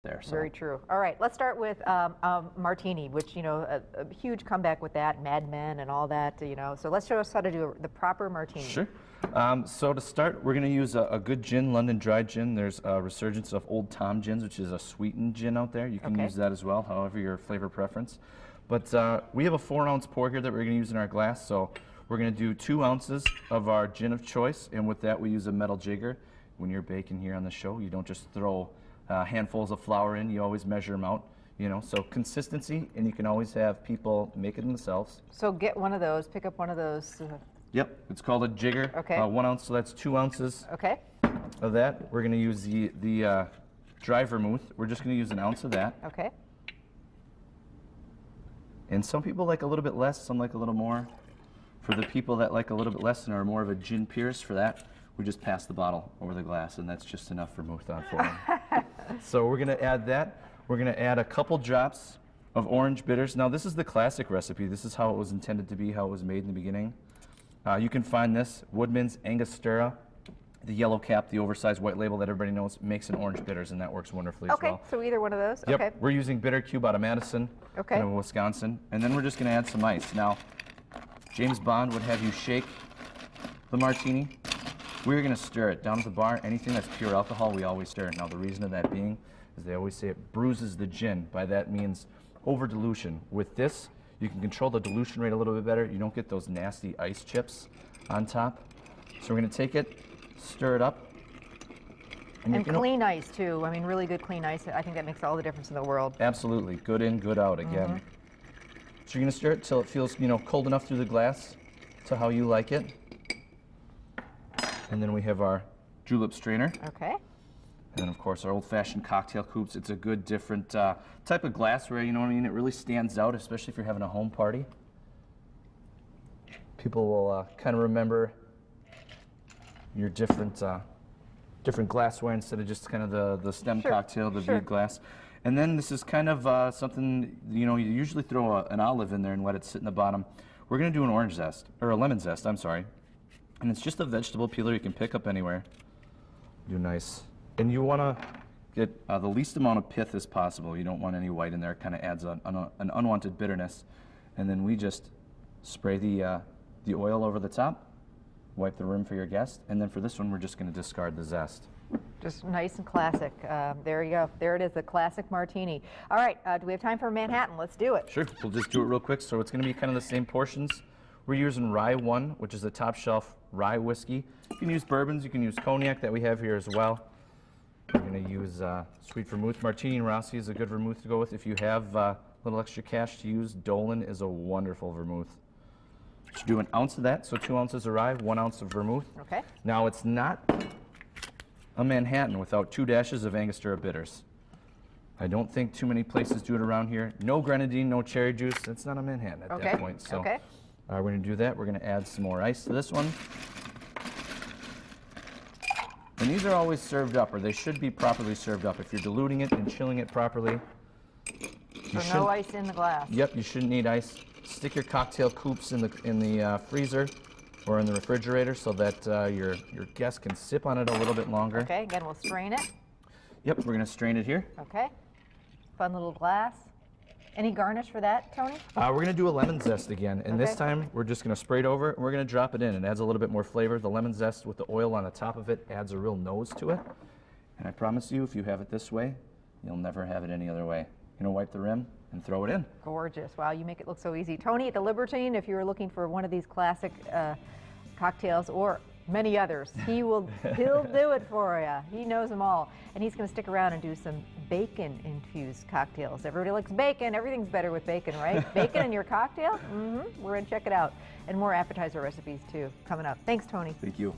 there. So. Very true. All right, let's start with martini, which, you know, a huge comeback with that, Mad Men and all that, you know. So let's show us how to do the proper martini. Sure. So to start, we're going to use a good gin, London dry gin. There's a resurgence of Old Tom gins, which is a sweetened gin out there. You can use that as well, however your flavor preference. But we have a 4-ounce pour here that we're going to use in our glass. So we're going to do 2 ounces of our gin of choice, and with that we use a metal jigger. When you're baking here on the show, you don't just throw handfuls of flour in, you always measure them out, you know, so consistency, and you can always have people make it themselves. So get one of those, pick up one of those. Yep, it's called a jigger. Okay. 1 ounce, so that's 2 ounces of that. We're going to use the dry vermouth. We're just going to use 1 ounce of that. Okay. And some people like a little bit less, some like a little more. For the people that like a little bit less and are more of a gin purist, for that, we just pass the bottle over the glass, and that's just enough vermouth on for them. So we're going to add that. We're going to add a couple drops of orange bitters. Now this is the classic recipe. This is how it was intended to be, how it was made in the beginning. You can find this, Woodman's Angostura, the yellow cap, the oversized white label that everybody knows, makes an orange bitters, and that works wonderfully as well. Okay, so either one of those? Yep, okay. we're using Bitter Cube out of Madison, in Wisconsin. And then we're just going to add some ice. Now, James Bond would have you shake the martini. We're going to stir it. Down at the bar, anything that's pure alcohol, we always stir it. Now, the reason of that being is they always say it bruises the gin. By that means over dilution. With this, you can control the dilution rate a little bit better. You don't get those nasty ice chips on top. So we're going to take it, stir it up. And clean ice, too. I mean, really good clean ice. I think that makes all the difference in the world. Absolutely. Good in, good out again. So you're going to stir it till it feels, you know, cold enough through the glass to how you like it. And then we have our julep strainer. Okay. And then, of course, our old-fashioned cocktail coupes. It's a good, different type of glassware, you know what I mean? It really stands out, especially if you're having a home party. People will kind of remember your different glassware instead of just kind of the stem cocktail, the bead glass. And then this is kind of something, you know, you usually throw an olive in there and let it sit in the bottom. We're going to do an orange zest, or a lemon zest, I'm sorry. And it's just a vegetable peeler you can pick up anywhere. Do nice. And you want to get the least amount of pith as possible. You don't want any white in there. It kind of adds an unwanted bitterness. And then we just spray the oil over the top, wipe the rim for your guest, and then for this one, we're just going to discard the zest. Just nice and classic. There you go. There it is, the classic martini. All right, do we have time for Manhattan? Let's do it. Sure. We'll just do it real quick. So it's going to be kind of the same portions. We're using Rye 1, which is a top shelf rye whiskey. You can use bourbons, you can use cognac that we have here as well. We're going to use sweet vermouth. Martini and Rossi is a good vermouth to go with. If you have a little extra cash to use, Dolan is a wonderful vermouth. So do 1 ounce of that, so 2 ounces of rye, 1 ounce of vermouth. Okay. Now it's not a Manhattan without 2 dashes of Angostura bitters. I don't think too many places do it around here. No grenadine, no cherry juice. It's not a Manhattan at that point. So we're going to do that. We're going to add some more ice to this one. And these are always served up, or they should be properly served up. If you're diluting it and chilling it properly. So no ice in the glass. Yep, you shouldn't need ice. Stick your cocktail coupes in the freezer or in the refrigerator so that your guest can sip on it a little bit longer. Okay, again, we'll strain it. Yep, we're going to strain it here. Okay. Fun little glass. Any garnish for that, Tony? We're going to do a lemon zest again, and this time we're just going to spray it over, and we're going to drop it in. It adds a little bit more flavor. The lemon zest with the oil on the top of it adds a real nose to it. And I promise you, if you have it this way, you'll never have it any other way. You know, wipe the rim and throw it in. Gorgeous. Wow, you make it look so easy. Tony at the Libertine, if you were looking for one of these classic cocktails or many others, he'll do it for you. He knows them all. And he's going to stick around and do some bacon-infused cocktails. Everybody likes bacon. Everything's better with bacon, right? Bacon in your cocktail? We're going to check it out. And more appetizer recipes, too, coming up. Thanks, Tony. Thank you.